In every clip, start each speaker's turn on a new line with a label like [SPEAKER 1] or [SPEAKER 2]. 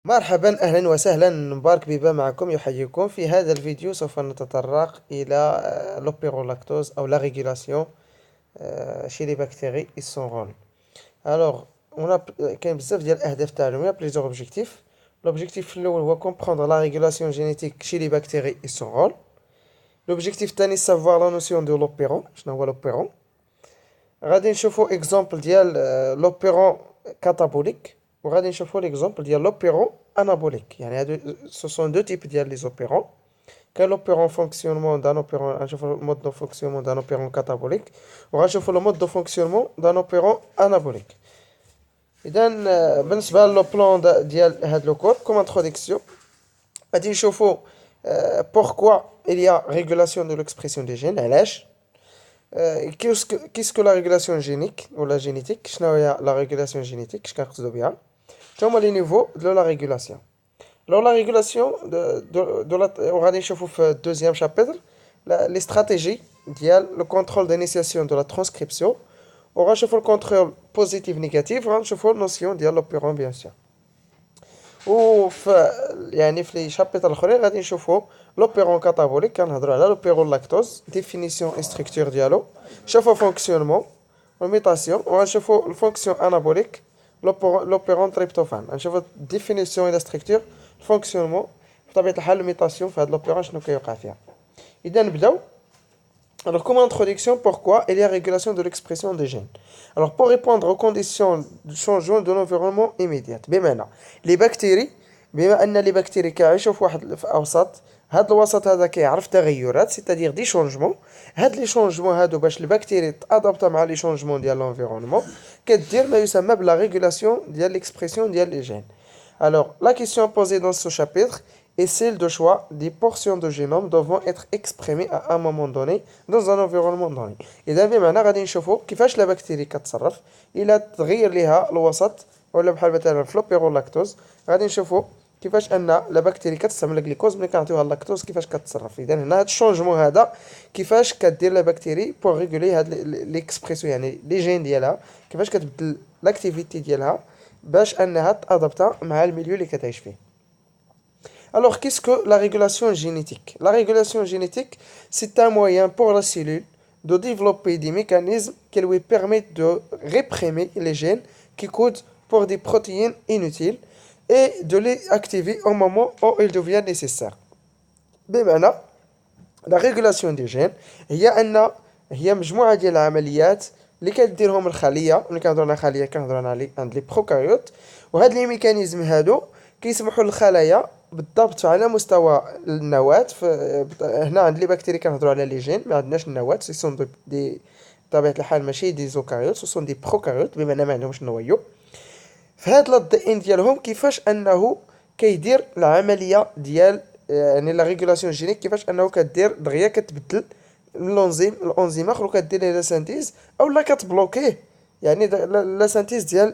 [SPEAKER 1] مرحبا أهلا وسهلا مبارك بيبا معكم يحييكم في هذا الفيديو سوف نتطرق إلى l'opéroلاكتوز أو la régulation chez les bactéries et son rôle. Alors كاين بزاف ديال الأهداف التعليمية plusieurs objectifs. L'objectif الأول هو comprendre la régulation génétique chez les bactéries et son rôle. L'objectif الثاني savoir la notion de l'opéron شنو هو l'opéron. غادي نشوفو exemple ديال l'opéron catabolique وغادي نشوفو l'exemple ديال l'opéron anabolique. يعني هادو ce sont deux types ديال les opérons. كاين l'opéron fonctionnement d'un opéron غنشوفو le mode de fonctionnement d'un opéron catabolique وغنشوفو le mode de fonctionnement d'un opéron anabolique. إذا بالنسبة لو بلان ديال هاد لو كور comme introduction غادي نشوفو pourquoi il y a régulation de l'expression des gènes علاش. Qu'est-ce que la régulation génique ou la génétique شنو هي la régulation génétique اش كنقصدو بها هما les niveaux de la régulation. Alors la régulation de la وغادي نشوفو في الدوزيام chapitre les stratégies ديال le contrôle d'initiation de la transcription وغنشوفو le contrôle positif négatif وغنشوفو notion ديال l'opérant bien sûr. وفي يعني في لي شابيتر الاخرين غادي نشوفو لوبيرون كاتابوليك كنهضروا على لوبيرون لاكتوز ديفينيسيون اي ستركتور ديالو شوفو فونكسيونمون والميتاسيون وغنشوفو الفونكسيون انابوليك لوبيرون تريبتوفان غنشوفو ديفينيسيون اي ستركتور الفونكسيونمون بطبيعه الحال الميتاسيون في هاد لوبيرون شنو كيوقع فيها. اذا نبداو. Alors, comme introduction, pourquoi il y a régulation de l'expression des gènes? Alors, pour répondre aux conditions de changement de l'environnement immédiat, بمعنى les bactéries بما أن les bactéries كيعيشوا في واحد الأوسط هاد الوسط هذا كيعرف تغيرات سيتادير دي شونجمون هاد لي شونجمون هادو باش البكتيري تادابتا مع لي شونجمون ديال l'environnement كدير ما يسمى بلا régulation ديال l'expression ديال les gènes. Alors, la question posée dans ce chapitre est celle de choix des portions de génome devant être exprimées à un moment donné dans un environnement donné. إذا بمعنى غادي نشوفو كيفاش لا بكتيري كتصرف إلا تغير ليها الوسط ولا بحال مثلا في لوبيرولاكتوز غادي نشوفو كيفاش ان لا بكتيري كتستعمل الجليكوز ملي كنعطيوها اللاكتوز كيفاش كتصرف. اذا هنا هاد الشونجمون هذا كيفاش كدير لا بكتيري بور ريغولي هاد ليكسبريسيون يعني لي جين ديالها كيفاش كتبدل لاكتيفيتي ديالها باش انها تادابتا مع الميليو اللي كتعيش فيه. Alors, qu'est-ce que la régulation génétique? La régulation génétique, c'est un moyen pour la cellule de développer des mécanismes qui lui permettent de réprimer les gènes qui codent pour des protéines inutiles et de les activer au moment où ils deviennent nécessaires. بمعنى la régulation des gènes هي مجموعة ديال العمليات اللي كديرهم الخلية ملي كنهضروا على خلية كنهضروا على عند لي بروكاريوت وهاد لي ميكانيزم هادو كيسمحوا للخلايا بالضبط على مستوى النواة. هنا عند لي بكتيري كنهضروا على لي جين ما عندناش النواة سي سون دي بطبيعة الحال ماشي دي زوكاريوت سو سون دي بروكاريوت بمعنى ما عندهمش النويو. فهاد لا دي ان ديالهم كيفاش انه كيدير العمليه ديال يعني لا ريغولاسيون جينيك كيفاش انه كدير دغيا كتبدل الانزيم اخر وكدير ليه لا سانتيز او لا كتبلوكيه يعني لا سانتيز ديال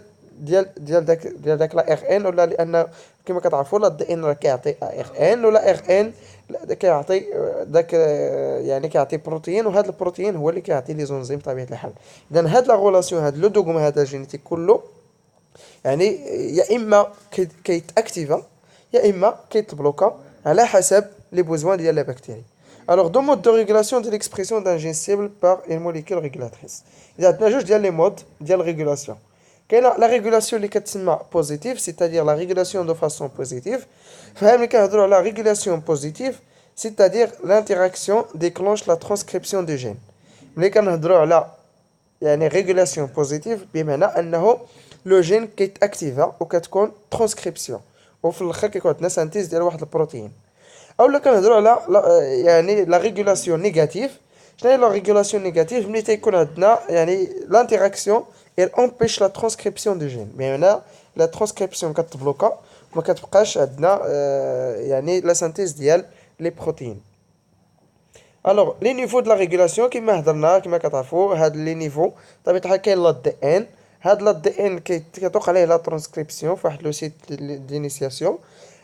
[SPEAKER 1] داك لا ار ان ولا لان كما كتعرفوا لا دي ان راه كيعطي ار ان ولا ار ان كيعطي داك يعني كيعطي بروتين وهذا البروتين هو اللي كيعطي لي زونزيم بطبيعه الحال. اذا هاد لا غولاسيون هاد لو دوغم هذا جينيتيك كله يعني يا اما كيتاكتيفا يا اما كيتبلوكا على حسب لي بوزوان ديال لا بكتيري. Alors, deux modes de régulation de l'expression d'un gène cible par une molécule régulatrice. Il y a deux modes de régulation. La régulation اللي كتسمى positive, c'est-à-dire la régulation de façon positive. فهم كنهضروا على la régulation positive, c'est-à-dire l'interaction déclenche la transcription du gène. ملي كنهضروا على يعني régulation positive بمعنى انه لو جين كيتاكتيفا وكتكون ترانسكريبسيون وفي الاخر كيكون عندنا سانتيز ديال واحد البروتين. اولا كنهضروا على يعني لا ريغولاسيون نيجاتيف. شنو هي لا ريغولاسيون نيجاتيف؟ ملي تيكون عندنا يعني لانتيراكسيون elle empêche la transcription du gène بمعنى لا ترانسكريبسيون كتبلوكا ما كتبقاش عندنا يعني لا سانتيز ديال لي بروتين. الوغ لي نيفو دو لا ريغولاسيون كما هضرنا كما كتعرفوا هاد لي نيفو بطبيعه الحال كاين لا دي ان هاد لا دي ان كيطوق عليه لا ترانسكريبسيون فواحد لو سيت دينيسياسيون.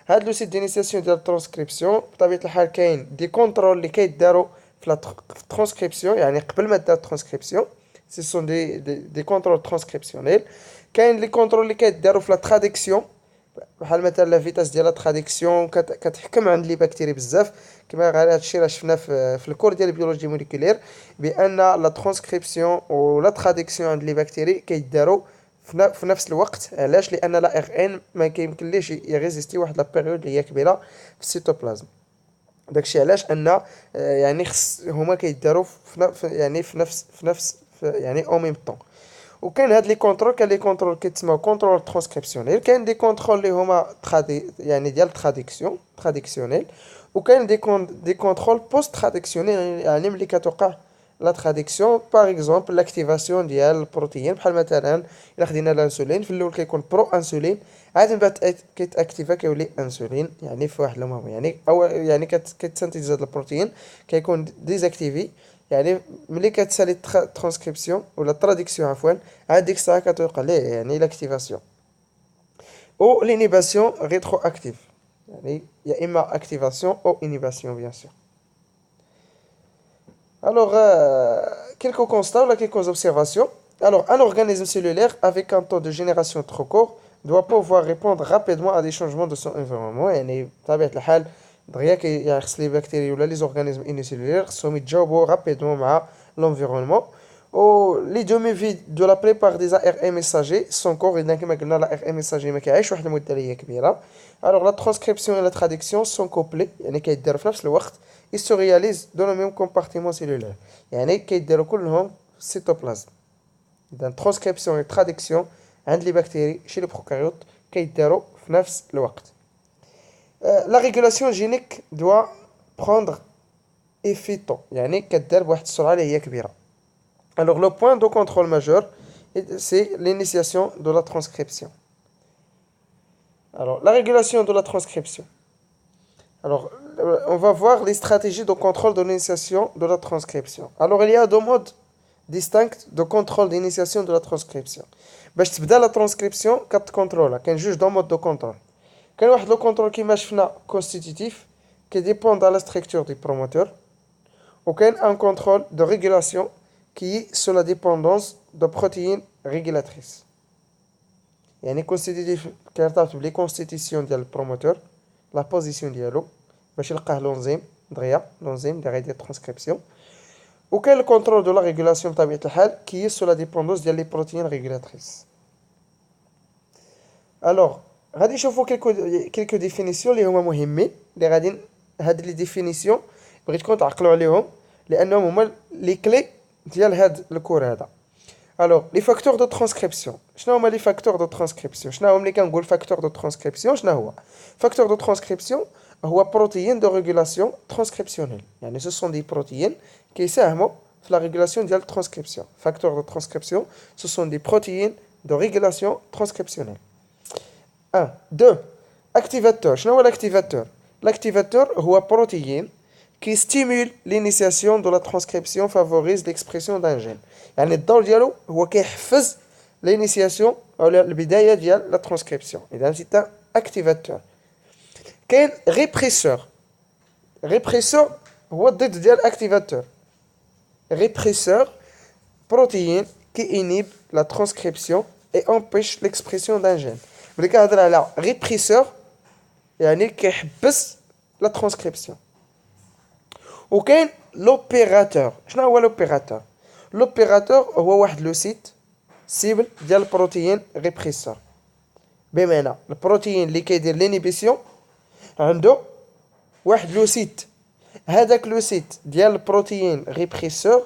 [SPEAKER 1] هاد لو سيت دينيسياسيون ديال الترانسكريبسيون بطبيعه الحال كاين دي كونترول اللي كيداروا في لا ترانسكريبسيون يعني قبل ما دار الترانسكريبسيون سي سون دي كونترول ترانسكريبسيونيل. كاين لي كونترول اللي كيداروا في لا تراديكسيون بحال مثلا لا فيتاس ديال لا تراديكسيون كتحكم عند لي بكتيري بزاف، كما غير هادشي راه شفنا في الكور ديال البيولوجي موليكولير بان لا ترانسكريبسيون و لا تراديكسيون عند لي بكتيري كيداروا في نفس الوقت. علاش؟ لان لا ار ان ما كيمكنليش يغيزيستي واحد لا بيريود اللي هي كبيره في السيتوبلازم. داكشي علاش ان يعني خص هما كيداروا يعني يعني او ميم طون. وكاين هاد لي كونترول، كاين لي كونترول كيتسموا كونترول ترانسكريبسيونيل، كاين دي كونترول اللي هما يعني ديال تراديكسيونيل، وكاين دي كونترول بوست تراديكسيونيل، يعني ملي كتوقع لا تراديكسيون باغ اكزومبل لاكتيفاسيون ديال البروتين. بحال مثلا الا خدينا الانسولين في الاول كيكون برو انسولين، عاد من بعد كيتاكتيفا كيولي انسولين يعني في واحد المهم يعني او يعني كتسنتيز هاد البروتين كيكون ديزاكتيفي. يعني ملي كتسالي ترانسكريبسيون ولا تراديكسيون عفوا، عاد ديك الساعه كتوقع ليه يعني لاكتيفاسيون او لينيباسيون ريترو اكتيف، يعني يا اما اكتيفاسيون او انيباسيون بيان سور. Alors, quelques constats ou quelques observations. Alors, un organisme cellulaire avec un taux de génération trop court doit pouvoir répondre rapidement à des changements de son environnement. يعني بطبيعة الحال دغيا كيخص لي بكتيريا ولا لي زورغانيزم انيسيلولير خصهم يتجاوبوا رابيدمون مع l'environnement. Les demi-vies de la plupart des ARN messagers sont courts. إذا كما قلنا l'ARN messager ما كيعيش واحد المدة اللي هي كبيرة. Alors, la transcription et la traduction sont couplées، يعني كيديروا في نفس الوقت. Ils se réalisent dans le même compartiment cellulaire، يعني كيديروا كلهم في السيتوبلازم. إذا ترانسكريبسيون و تراديكسيون عند لي بكتيري شي لي بروكاريوت كيداروا في نفس الوقت. لا ريغولاسيون جينيك دوا بروندر ايفي طون، يعني كدار بواحد السرعه اللي هي كبيره. Alors le point de contrôle majeur c'est l'initiation de la transcription. Alors la régulation de la transcription. Alors on va voir les stratégies de contrôle de l'initiation de la transcription. Alors il y a deux modes distincts de contrôle d'initiation de la transcription. باش تبدا لا ترانسكريبسيون كتكونترولا كاين جوج دو مود دو كونترول. كاين واحد لو كونترول كيما شفنا كونستيتيتيف كيديبوند على ستركتور دي بروموتور، وكاين ان كونترول دو ريغولاسيون كي سو لا ديبوندونس دو بروتيين ريغولاتريس. يعني كونستيتيتيف كيرتبط بلي كونستيتيسيون ديال البروموتور لا بوزيسيون ديالو باش يلقاه لونزيم دغيا لونزيم اللي غيدير ترانسكريبسيون. وكاين الكونترول دو لا ريغولاسيون بطبيعه الحال كي سو لا ديبوندونس ديال لي بروتيين ريغولاتريس. الوغ غادي نشوفو كيلكو ديفينيسيون اللي هما مهمين، اللي غادي هاد لي ديفينيسيون بغيتكم تعقلوا عليهم لانهم هما لي كلي ديال هاد الكور هذا. الوغ لي فاكتور دو ترانسكريبسيون. شنو هما لي فاكتور دو ترانسكريبسيون؟ شنو هما ملي كنقول فاكتور دو ترانسكريبسيون شنو هو؟ فاكتور دو ترانسكريبسيون هو بروتيين دو ريغولاسيون ترانسكريبسيونيل، يعني سو سون دي بروتيين كيساهموا في لا ريغولاسيون ديال الترانسكريبسيون. فاكتور دو ترانسكريبسيون سو سون دي بروتيين دو ريغولاسيون ترانسكريبسيونيل. 1 2 activateur. شنو هو l'activateur؟ L'activateur هو بروتيين qui stimule l'initiation de la transcription, favorise l'expression d'un gène. يعني الدور ديالو هو كيحفز l'initiation او البدايه ديال la transcription. اذا c'est un activateur. كاين répresseur. répresseur هو الضد ديال activateur. répresseur protéine qui inhibe la transcription et empêche l'expression d'un gène. ملي كنهضر على ريبريسور يعني كيحبس لا ترانسكريبسيون. وكاين لوبيراتور. شنو هو لوبيراتور؟ لوبيراتور هو واحد لو سيت سيبل ديال البروتيين ريبريسور، بمعنى البروتيين اللي كيدير لينيبيسيون عنده واحد لو سيت، هذاك لو سيت ديال البروتيين ريبريسور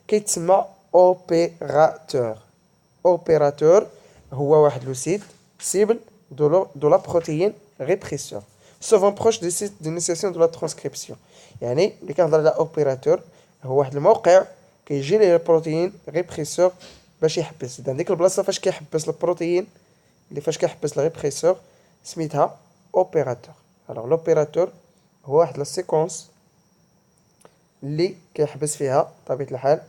[SPEAKER 1] كيتسمى اوبيراتور. اوبيراتور هو واحد لو سيت cible de la protéine répresseur, souvent proche des sites d'initiation de la transcription. يعني اللي كنهضر على اوبيراتور هو واحد الموقع كيجي ليه البروتين ريبريسور باش يحبس. اذا ديك البلاصه فاش كيحبس البروتين اللي فاش كيحبس الريبريسور سميتها اوبيراتور. الوغ لوبيراتور هو واحد لا سيكونس اللي كيحبس فيها بطبيعه الحال.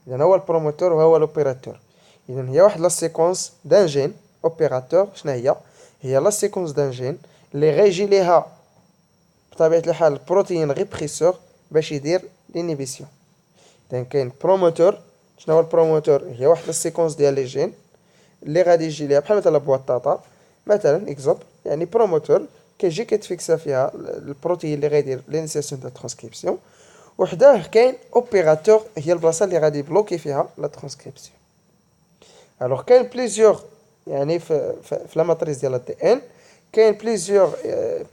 [SPEAKER 1] اذا هو البروموتور وهو لوبيراتور. اذا هي واحد لا سيكونس دان جين اوبيراتور. شنو هي لا سيكونس دان جين اللي غيجي ليها بطبيعه الحال البروتين ريبريسور باش يدير لينيبيسيون. اذا كاين بروموتور. شنو هو البروموتور؟ هي واحد السيكونس ديال لي جين اللي غادي يجي ليها بحال مثلا بواطاطا مثلا اكزومبل يعني بروموتور كيجي كيتفيكسا فيها البروتين اللي غيدير لينيسياسيون تاع الترانسكريبسيون، وحداه كاين اوبيراتور هي البلاصه اللي غادي بلوكي فيها لا ترانسكريبسيون. الوغ كاين بليزيور يعني في لا ماتريس ديال الدي ان كاين بليزيور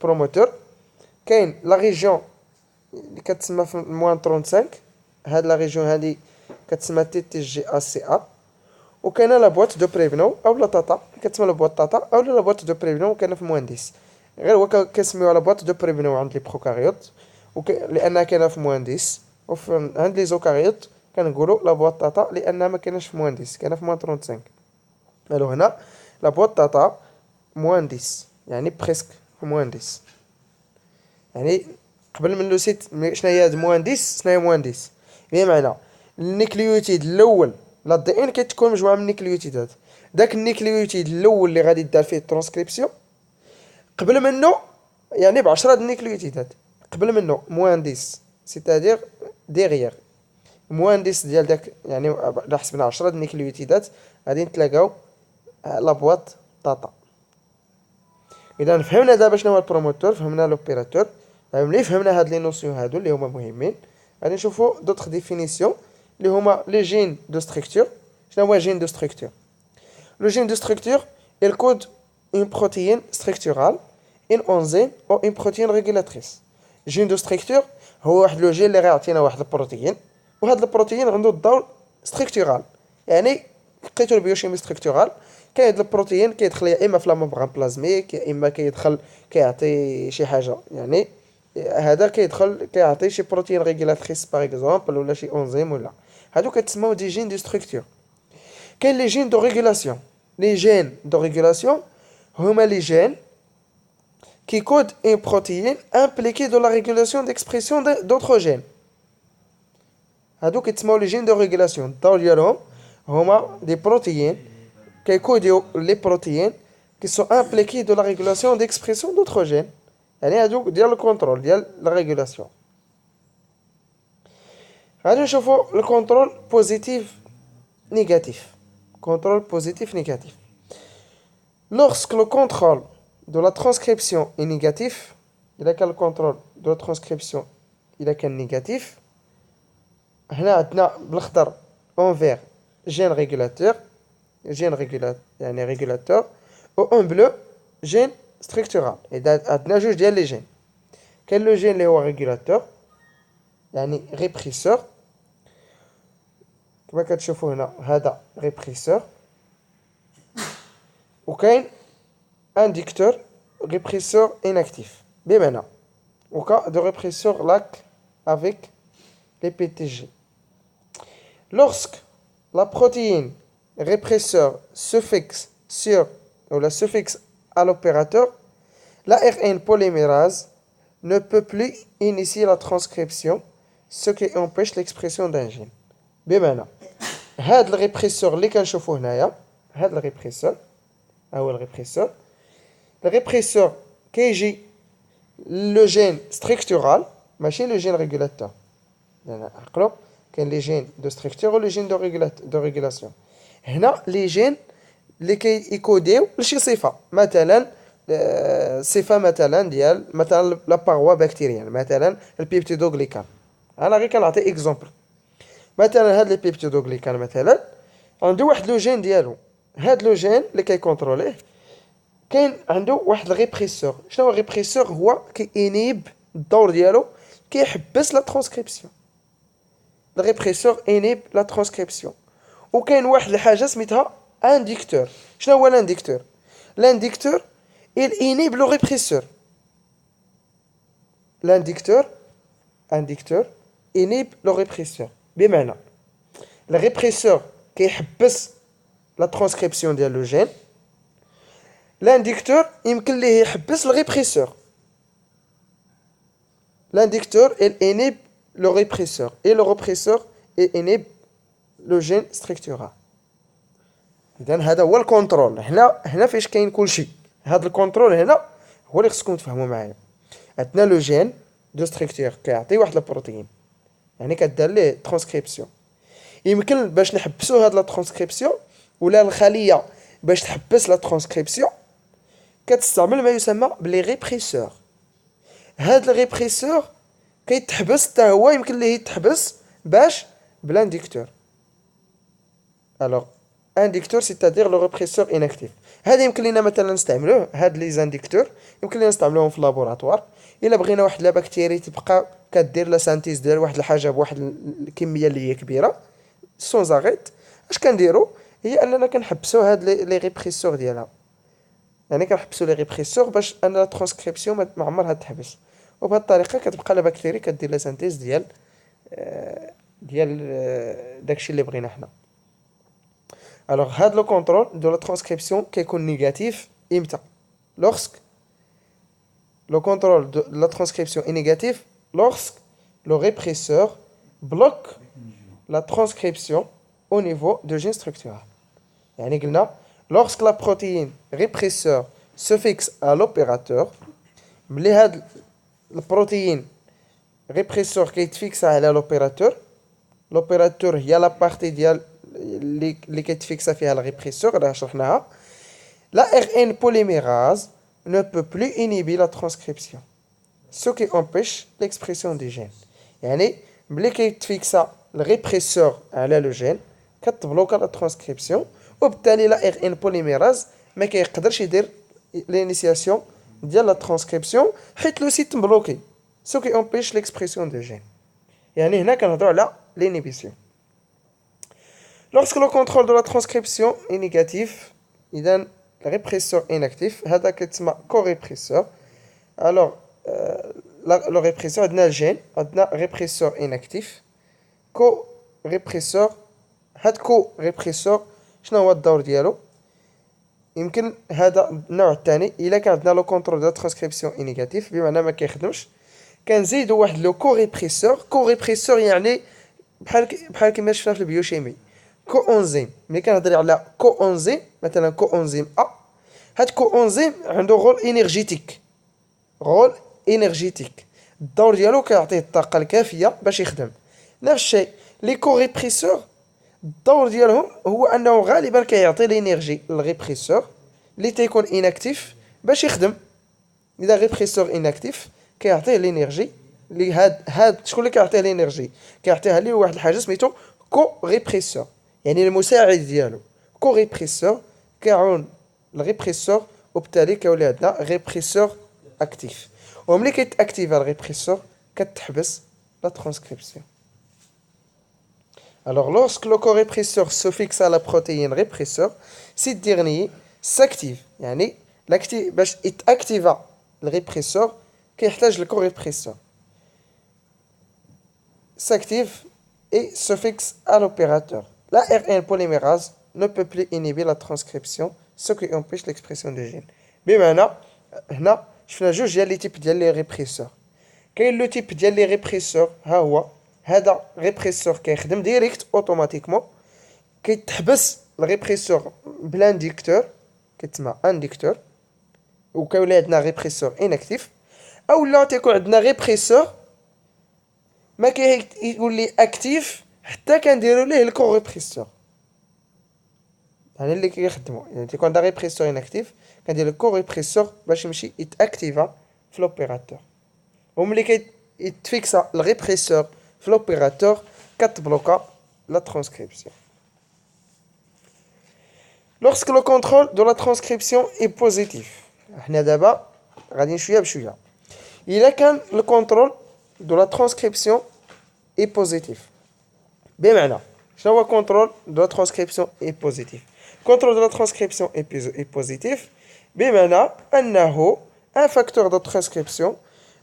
[SPEAKER 1] بروموتور. كاين لا ريجيون اللي كتسمى في موان 35، هاد لا ريجيون هادي كتسمى تي تي جي ا سي ا، وكاينه لا بواط دو بريفنو او لا تاتا كتسمى لا بواط تاتا او لا بواط دو بريفنو، وكاينه في موان 10. غير هو كنسميوها لا بواط دو بريفنو عند لي بروكاريوت لانها كاينه في موان 10، وفي عند لي زوكاريوت كنقولوا لا بواط تاتا لانها ما كايناش في موان 10، كاينه في موان 35. الو هنا لا بواط تاتا موان 10 يعني بريسك في موان 10، يعني قبل من لو سيت شنو هي هاد موان 10 شنو هي موان 10 بمعنى النيكليوتيد الاول لا دي ان كتكون مجموعه من النيكليوتيدات. داك النيكليوتيد الاول اللي غادي دار فيه الترانسكريبسيون قبل منه يعني ب10 د النيكليوتيدات قبل منه موان 10 سيتادير ديغيير موان 10 ديال داك، يعني على حسبنا 10 د النيكليوتيدات غادي نتلاقاو لا بواط طاطا. اذا فهمنا دابا شنو هو البروموتور، فهمنا لوبيراتور، ملي فهمنا هاد لي نوسيون هادو اللي هما مهمين غادي نشوفوا دوطخ ديفينيسيون اللي هما لي جين دو ستركتور. شنو هو جين دو ستركتور؟ لو جين دو ستركتور الكود une protéine structurale, une enzyme ou une protéine régulatrice. جين دو ستركتور هو واحد لو جين اللي غيعطينا واحد البروتين، وهاد البروتين عنده الدور ستركتورال، يعني لقيتو البيوشيمي ستركتورال. كاين هاد البروتين كيدخل يا اما في لا ممبران بلازميك يا اما كيدخل كيعطي شي حاجه، يعني هذا كيدخل كيعطي شي بروتين ريغولاتريس باغ اكزومبل ولا شي انزيم ولا هادو كتسموا دي جين دو ستركتور. كاين لي جين دو ريغولاسيون. لي جين دو ريغولاسيون هما لي جين qui codent une protéine impliquée dans la régulation d'expression d'autres gènes. هادو كيتسموا لي جين دو ريغولاسيون. الدور ديالهم هما دي بروتيين كيكوديو لي بروتيين qui sont impliqués dans la régulation d'expression d'autres gènes، يعني هادو ديال الكونترول ديال لا ريغولاسيون. غادي نشوفوا الكونترول بوزيتيف نيجاتيف. كونترول بوزيتيف نيجاتيف. Lorsque le contrôle de la transcription est négatif, il a quel contrôle de la transcription il a quel négatif. هنا عندنا بالاخضر envers gène régulateur يعني régulateur، و en bleu gène structural. إذا عندنا جوج ديال لي جين، كاين لو جين اللي هو régulateur يعني répresseur كما كتشوفوا هنا هذا répresseur، وكاين inducteur répresseur inactif بمعنى au cas de répresseur lac avec les PTG. Lorsque la protéine répresseur se fixe sur ou la se fixe à l'opérateur, l'ARN polymérase ne peut plus initier la transcription, ce qui empêche l'expression d'un gène. بمعنى هاد الريبريسور اللي كنشوفوه هنايا، هاد الريبريسور هو الريبريسور. الريبريسور كيجي لو جين ستركتورال ماشي لو جين ريغولاتور، يعني عقلوا كاين لي جين دو ستركتور و لي جين دو ريغولاسيون. هنا لي جين اللي كيكوديو لشي صفه، مثلا صفه مثلا ديال مثلا لا باغوا بكتيريان، مثلا البيبتيدوغليكان. انا غير كنعطي اكزومبل، مثلا هاد لي بيبتيدوغليكان مثلا عنده واحد لو جين ديالو، هاد لو جين اللي كيكونتروليه كاين عنده واحد الريبريسور. شنو هو الريبريسور؟ هو كينيب الدور ديالو كيحبس لا ترانسكريبسيون. الريبريسور انيب لا ترانسكريبسيون. وكاين واحد الحاجه سميتها انديكتور. شنو هو الانديكتور؟ الانديكتور il inhibe le répresseur. L'inducteur inhibe le répresseur. بمعنى الريبريسور كيحبس لا ترانسكريبسيون ديال لو جين، l'inducteur يمكن ليه يحبس الريبريسور. L'inducteur il inhibe le répresseur et le répresseur il inhibe le gène structural. اذا هذا هو الكونترول. هنا فاش كاين كلشي. هذا الكونترول هنا هو اللي خصكم تفهموا معايا. عندنا لو جين دو ستركتور كيعطي واحد البروتين، يعني كدار ليه ترانسكريبسيون. يمكن باش نحبسوا هاد لا ترانسكريبسيون ولا الخليه باش تحبس لا ترانسكريبسيون كتستعمل ما يسمى بلي ريبريسور. هاد الريبريسور كيتحبس حتى هو يمكن ليه يتحبس باش بالانديكتور. الوغ انديكتور سيتادير لو ريبريسور اناكتيف. هذا يمكن لينا مثلا نستعملوه، هاد لي زانديكتور يمكن لينا نستعملوهم في اللابوراتوار الا بغينا واحد لا بكتيري تبقى كدير لا سانتيز ديال واحد الحاجه بواحد الكميه اللي هي كبيره سون زاغيت. اش كنديرو هي اننا كنحبسوا هاد لي ريبريسور ديالها، يعني كنحبسوا لي ريبريسور باش ان لا ترانسكريبسيون ما عمرها تحبس، وبهاد الطريقه كتبقى لا بكتيري كدير لا سانتيز ديال داكشي اللي بغينا حنا. الوغ هاد لو كونترول دو لا ترانسكريبسيون كيكون نيجاتيف امتى؟ لوغسك le contrôle de la transcription est négatif lorsque le répresseur bloque la transcription au niveau de gène structural. يعني قلنا lorsque la protéine répresseur se fixe à l'opérateur ملي هاد البروتين répresseur كيتفيكسا على l'opérateur هي لا بارتي ديال اللي كيتفيكسا فيها الريبريسور راه شرحناها. la RN polymérase ne peut plus inhiber la transcription, ce qui empêche l'expression du gène. يعني ملي كيتفيكسا الريبريسور على لو جين كتبلوكا لا ترانسكريبسيون، وبالتالي لا ار ان بوليميراز ما كيقدرش يدير لينيسياسيون ديال لا ترانسكريبسيون حيت لو سيت مبلوكي، ce qui empêche l'expression du gène. يعني هنا كنهضروا على l'inhibition. Lorsque le contrôle de la transcription est négatif, إذا répresseur inactif هذا كيتسمى co-répresseur. alors le répresseur عندنا الجين عندنا répresseur inactif co-répresseur. هاد co-répresseur شنو هو الدور ديالو؟ يمكن هذا النوع الثاني الا كان عندنا لو كونترول دو ترانسكريبسيون نيجاتيف بمعنى ما كيخدمش، كنزيدوا واحد لو كو-ريبريسور يعني بحال كما شفنا في البيوشيمي كو اونزيم. ملي كنهضر على كو اونزيم مثلا كو اونزيم ا، هاد كو اونزيم عنده رول انرجيتيك الدور ديالو كيعطيه الطاقه الكافيه باش يخدم. نفس الشيء لي كو ريبريسور الدور ديالهم هو انه غالبا كيعطي لينيرجي للريبريسور اللي تيكون اناكتيف باش يخدم. اذا ريبريسور اناكتيف كيعطيه لينيرجي اللي هاد شكون اللي كيعطيه لينيرجي؟ كيعطيها ليه واحد الحاجه سميتو كو ريبريسور، يعني المساعد ديالو كو ريبريسور كيعاون الريبريسور، وبالتالي كيولي عندنا ريبريسور اكتيف. وملي كيتاكتيفا الريبريسور كتحبس لا ترانسكريبسيون. Alors, lorsque le corépresseur se fixe à la protéine répresseur, ce dernier s'active. يعني باش يتاكتيفا الريبريسور كيحتاج الكوريبريسور s'active et se fixe à l'opérateur. La RN polymérase ne peut plus inhiber la transcription, ce qui empêche l'expression des gènes. بمعنى هنا شفنا جوج ديال لي تيب ديال لي ريبريسور. كاين لو تيب ديال لي ريبريسور ها هو هذا ريبريسور كيخدم ديريكت اوتوماتيكمون، كيتحبس الريبريسور بالانديكتور كيتسمى انديكتور، وكيولي عندنا ريبريسور اناكتيف. اولا تيكون عندنا ريبريسور ما كيولي اكتيف حتى كنديروا ليه الكو ريبريسور، يعني اللي كيخدموا يعني تيكون عندنا ريبريسور اناكتيف كندير الكو ريبريسور باش يمشي يتاكتيفا في لوبيراتور. وملي كيتفيكسا الريبريسور في لوبيراتور كتبلوكا لا ترانسكريبسيون. Lorsque le contrôle de la transcription est positif, حنا دابا غاديين شويه بشويه. إلا كان le contrôle de la transcription est positif، بمعنى شنو هو contrôle de la transcription est positif؟ contrôle de la transcription est positif بمعنى أنه un facteur de transcription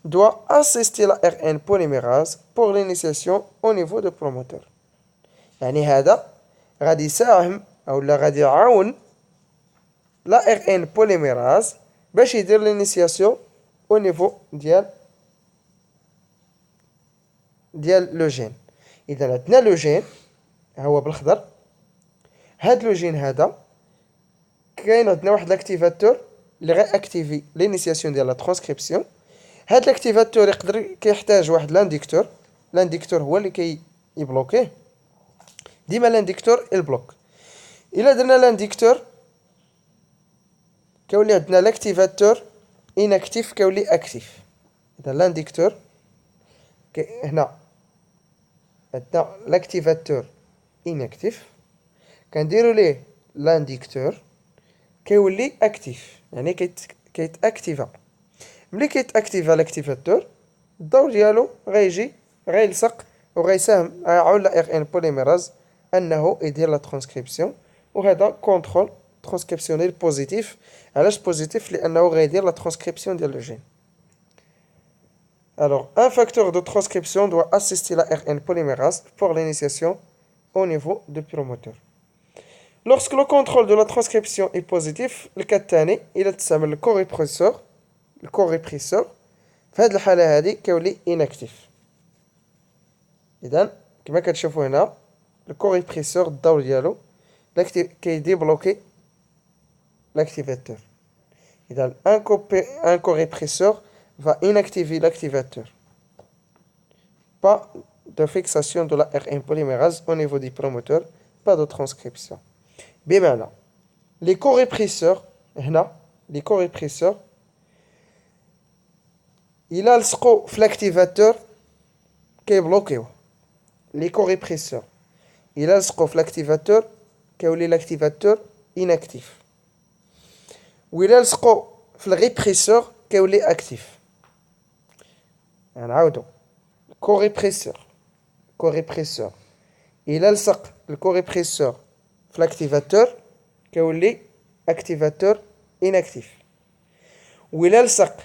[SPEAKER 1] doit assister la RN polymérase pour l'initiation au niveau du promoteur. يعني هذا غادي يساهم أو لا غادي يعاون لا RN polymérase باش يدير l'initiation au niveau ديال لو جين. إذا عندنا لو جين هو بالخضر، هاد لو جين هذا كاين عندنا واحد لاكتيفاتور اللي غي اكتيفي لينيسياسيون ديال لا ترانسكريبسيون. هاد لاكتيفاتور يقدر كيحتاج واحد لانديكتور هو اللي يبلوكيه. ديما لانديكتور البلوك. الا درنا لانديكتور كيولي عندنا لاكتيفاتور inactif كيولي اكتيف. اذا لانديكتور هنا عندنا لاكتيفاتور inactif كنديرو ليه لانديكتور كيولي اكتيف، يعني كيتاكتيفا. ملي كيتاكتيفا لاكتيفاتور الدور ديالو غيجي غيلصق وغيساهم على ار ان بوليميراز انه يدير لا ترانسكريبسيون، وهذا كونترول ترانسكريبسيونيل بوزيتيف. علاش بوزيتيف؟ لانه غيدير لا ترانسكريبسيون ديال لو جين. Alors, un facteur de transcription doit assister la RN polymérase pour l'initiation au niveau du promoteur. Lorsque le contrôle de la transcription est positif, le cas الثاني إلا تستعمل الكوريبريسور في هذه الحالة هذه كيولي inactif. إذا كما كتشوفوا هنا الكوريبريسور الدور ديالو كيديبلوكي l'activateur. إذا un corrépresseur va inactiver l'activateur. Pas de fixation de la RN polymérase au niveau du promoteur, pas de transcription. بمعنى les corrépresseurs هنا les corrépresseurs إلا لصقوا في l'activateur كيبلوكيوه. les corrépresseurs إلا لصقوا في l'activateur كيولي l'activateur inactif. وإلا لصقوا في الريبريسور كيولي اكتيف. نعاودو كوريبريسور إلا لصق الكوريبريسور في لاكتيفاتور كيولي اكتيفاتور inactif. وإلا لصق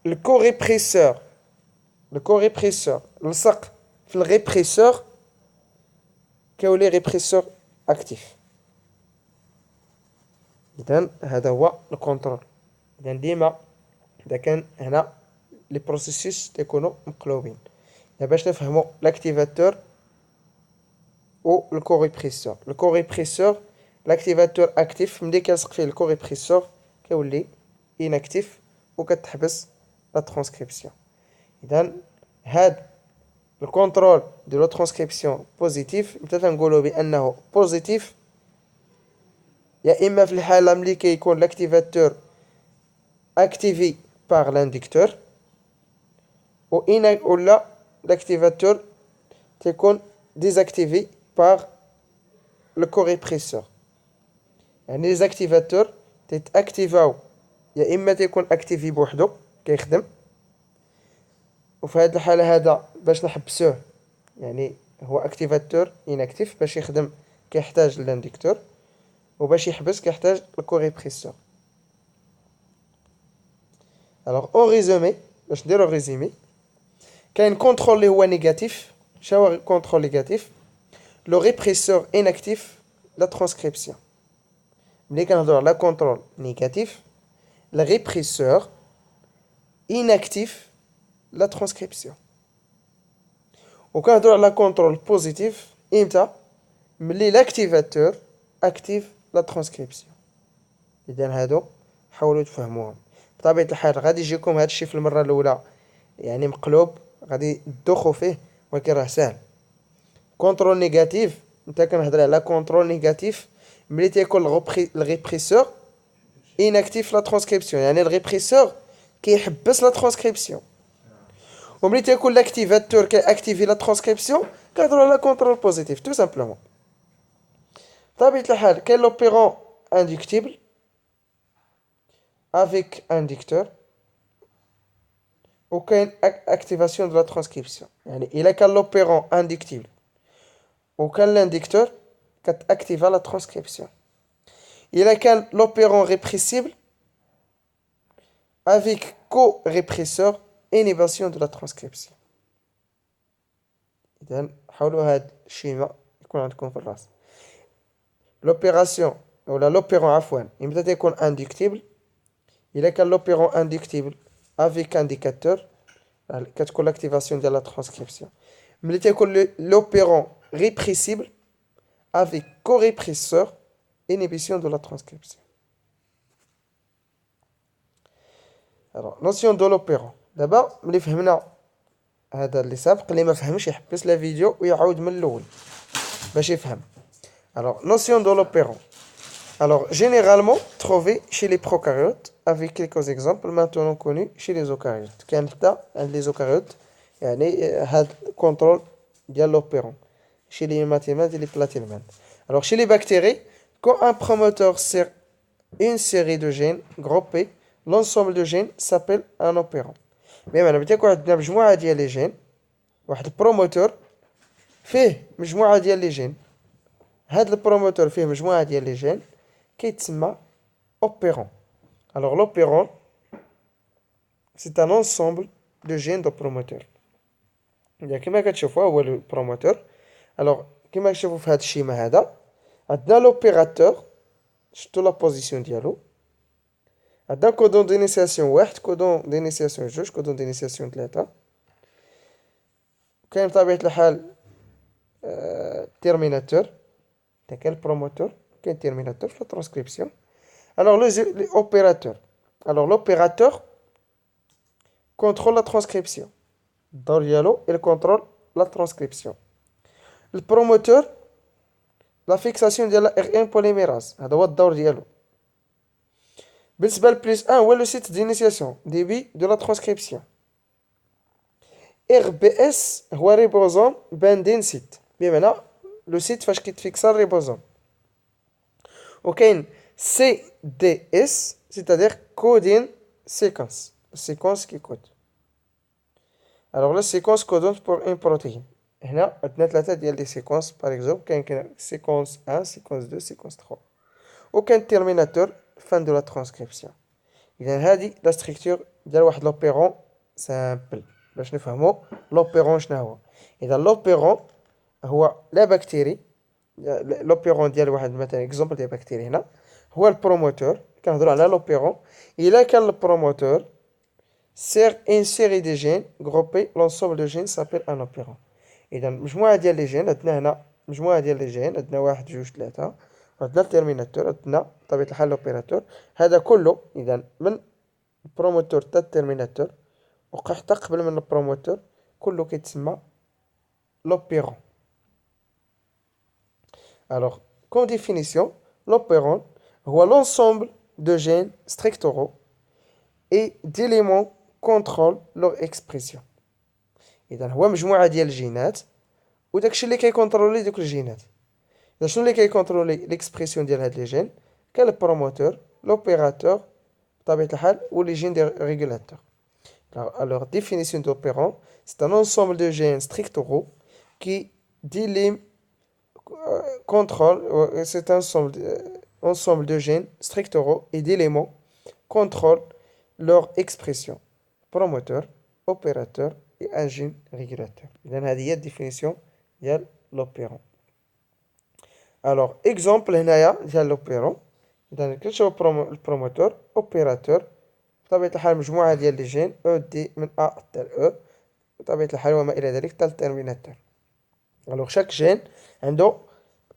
[SPEAKER 1] الكوريبريسور لصق في الريبريسور كيولي ريبريسور اكتيف. إذن هذا هو الكونترول. إذن ديما إذا كان هنا لي بروسيسوس تيكونوا مقلوبين. باش نفهموا لاكتيفاتور و الكوريبريسور. الكوريبريسور لاكتيفاتور اكتيف، ملي كيلصق فيه الكوريبريسور كيولي inactif وكتحبس لا ترانسكريبسيون. إذن هاد الكونترول دو لا ترانسكريبسيون بوزيتيف متى تنقولوا بأنه بوزيتيف؟ يا إما في الحالة ملي كيكون لاكتيفاتور activé par l'inducteur ou là l'activateur تكون désactivé par le corrépresseur. يعني les activateurs تتاكتيفاو يا اما تيكون اكتيفي بوحدو كيخدم، وفي هذه الحالة هذا باش نحبسوه يعني هو اكتيفاتور inactif باش يخدم كيحتاج لانديكتور، وباش يحبس كيحتاج الكوريبريسور. Alors en résumé باش نديرو ريزومي، كاين كونترول اللي هو نيجاتيف. شنو كونترول نيجاتيف؟ لو ريبريسور اناكتيف لا ترانسكريبسيون. ملي كنهضروا على كونترول نيجاتيف le répresseur inactif la transcription. وكنهضروا على كونترول بوزيتيف امتى؟ ملي لاكتيفاتور اكتيف لا ترانسكريبسيون. اذا هادو حاولوا تفهموهم. بطبيعة الحال غادي يجيكم هاد الشيء في المرة الأولى يعني مقلوب، غادي تدوخوا فيه، ولكن راه ساهل. كونترول نيجاتيف نتا كنهضر على كونترول نيجاتيف ملي تيكون الريبريسور inactif لا ترانسكريبسيون، يعني الريبريسور كيحبس لا ترانسكريبسيون. وملي تيكون لاكتيفاتور كيأكتيفي لا ترانسكريبسيون كنهضروا على كونترول بوزيتيف تو سامبلومون. بطبيعة الحال كاين لوبيرون اندكتيبل avec inducteur وكاين activation de la transcription. يعني إلا كان l'opérant inductible وكان l'inducteur كتأكتيفا la transcription. إلا كان l'opérant répressible avec co-répresseur inhibition de la transcription. إذن حاولوا هاد الشيما يكون عندكم في الراس. l'opération ولا l'opérant عفوا إمتى تيكون inductible؟ إلا كان l'opérant inductible avec indicateur كتكون l'activation de la transcription. ملي تيكون l'opérant répressible avec co-répresseur inhibition de la transcription. Alors notion de l'opérant. دابا ملي فهمنا هذا اللي سابق، اللي ما فهمش يحبس لا فيديو ويعاود من الاول باش يفهم. Alors notion de l'opérant. Alors, généralement, trouvé chez les prokaryotes, avec quelques exemples maintenant connus chez les eucaryotes. كانت les eucaryotes يعني هذا contrôle ديال l'opérant. Chez les hématélènes et les platélènes. Alors, chez les bactéries, quand un promoteur sert une série de gènes groupés, l'ensemble de gènes s'appelle un opérant. بمعنى بتكون عندنا مجموعة ديال لي جين، واحد البروموتور فيه مجموعة ديال لي جين. هاد البروموتور فيه مجموعة ديال لي جين كيتسمى opérant. Alors l'opérant, c'est un ensemble de gènes de promoteurs. كما كتشوفوا هو البروموتور. alors كما كتشوفوا في هذا الشيما هذا عندنا لوبيراتور، شفتوا لا بوزيسيون ديالو. عندنا كودون دينيسياسيون واحد، كودون دينيسياسيون جوج، كودون دينيسياسيون ثلاثة. كاين بطبيعة الحال تيرميناتور، كاين البروموتور، كاين تيرميناتور في الترانسكريبسيون. alors les opérateurs. alors l'opérateur contrôle la transcription. الدور ديالو il contrôle la transcription. le promoteur la fixation ديال la RN polymérase، هذا هو الدور ديالو. بالنسبة ل plus 1 هو le site d'initiation début de la transcription. RBS هو ريبوزوم باندين سيت، بمعنى لو سيت فاش كيتفيكسا الريبوزوم. وكاين CDS c'est-à-dire coding sequence، السيكونس كيكود. alors la séquence codante pour une protéine. هنا عندنا ثلاثة ديال لي سيكونس باغ اكزومبل، كاين سيكونس 1 سيكونس 2 سيكونس 3. وكاين تيرميناتور fin de la transcription. إذا هذه لا ستركتور ديال واحد لوبيرون سامبل باش نفهمو لوبيرون شنو هو. إذا لوبيرون هو لا بكتيري، لوبيرون ديال واحد مثلا اكزومبل ديال بكتيري هنا هو البروموتور. كنهضروا على لوبيرون. إلا كان البروموتور sert une série de gènes groupés, l'ensemble de gènes s'appelle un opérant. إذا مجموعة ديال لي جين عندنا هنا، مجموعة ديال لي جين عندنا واحد جوج ثلاثة، عندنا التيرميناتور، عندنا بطبيعة الحال لوبيراتور. هذا كله إذا من البروموتور حتى التيرميناتور وحتى قبل من البروموتور كله كيتسمى l'opérant. alors comme définition l'opérant هو l'ensemble de gènes structuraux et d'éléments contrôle leur expression. إذا هو مجموعة ديال الجينات وداكشي اللي كيكونترولي دوك الجينات. إذا شنو اللي كيكونترولي ليكسبرسيون ديال هاد لي جين؟ كاين البروموتور، لوبيراتور بطبيعة الحال و لي جين دي ريغولاتور. alors définition d'opérant, c'est un ensemble de gènes structuraux qui contrôle, c'est un ensemble de gènes structuraux et d'éléments contrôle leur expression. promoteur, opérateur et un gène régulateur. إذن هذه هي الديفينيسيون ديال l'opérant. alors exemple هنايا ديال l'opérant. إذا كنشوف البروموتور، اوبيراتور بطبيعة الحال مجموعة ديال لي جين او دي من ا حتى او بطبيعة الحال وما إلى ذلك حتى التيرميناتور. alors chaque جين عنده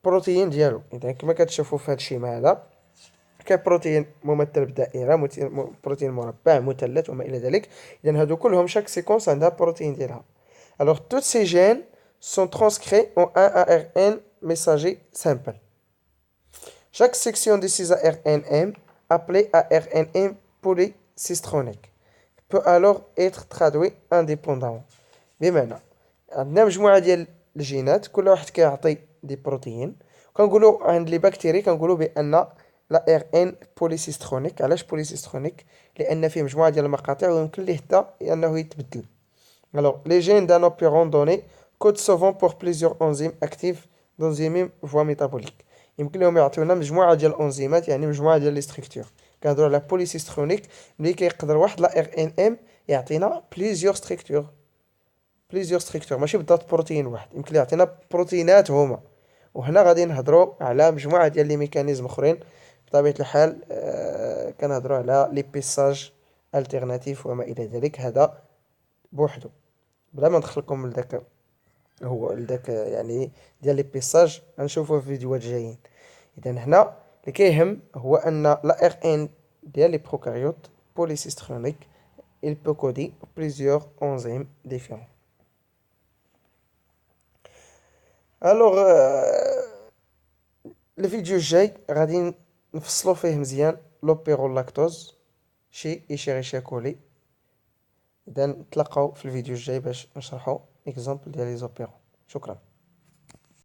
[SPEAKER 1] بروتين ديالو. إذا كما كتشوفوا في هذا الشيما هذا كاين بروتين ممثل بدائرة، بروتين مربع، مثلث وما إلى ذلك. إذا هادو كلهم شاك سيكونس عندها بروتين ديالها. alors tous ces gènes sont transcrits en un ARN messager simple. chaque section de ces ARNM appelée ARNM polycistronique peut alors être traduit indépendamment. بمعنى عندنا مجموعة ديال الجينات كل واحد كيعطي دي بروتين. كنقولوا عند لي بكتيري كنقولوا بأن لا ار ان بوليسيسترونيك. علاش بوليسيسترونيك؟ لان فيه مجموعه ديال المقاطع ويمكن ليه حتى انه يتبدل. alors les gènes d'un opérant donné codent souvent pour plusieurs enzymes actives dans une même voie métabolique. يمكن لهم يعطيونا مجموعه ديال الانزيمات، يعني مجموعه ديال لي ستركتور. كنهضروا على بوليسيسترونيك ملي كيقدر واحد لا ار ان ام يعطينا بليزيور ستركتور ماشي بالضبط بروتين واحد، يمكن يعطينا بروتينات هما. وهنا غادي نهضروا على مجموعه ديال لي ميكانيزم اخرين بطبيعة الحال. كنهضروا على لي بيساج التيرناتيف وما الى ذلك، هذا بوحدو بلا ما ندخلكم لذاك هو لذاك يعني ديال لي بيساج غنشوفوه في فيديوهات جايين. اذا هنا اللي كيهم هو ان لا ار ان ديال لي بروكاريوت بوليسيسترونيك il peut coder plusieurs enzymes différents. alors الفيديو الجاي غادي نفصلو فيه مزيان لوبيرو لاكتوز شي إيشيريشيا كولي. إذا نتلاقاو في الفيديو الجاي باش نشرحو اكزامبل ديال لي زوبيرو. شكرا.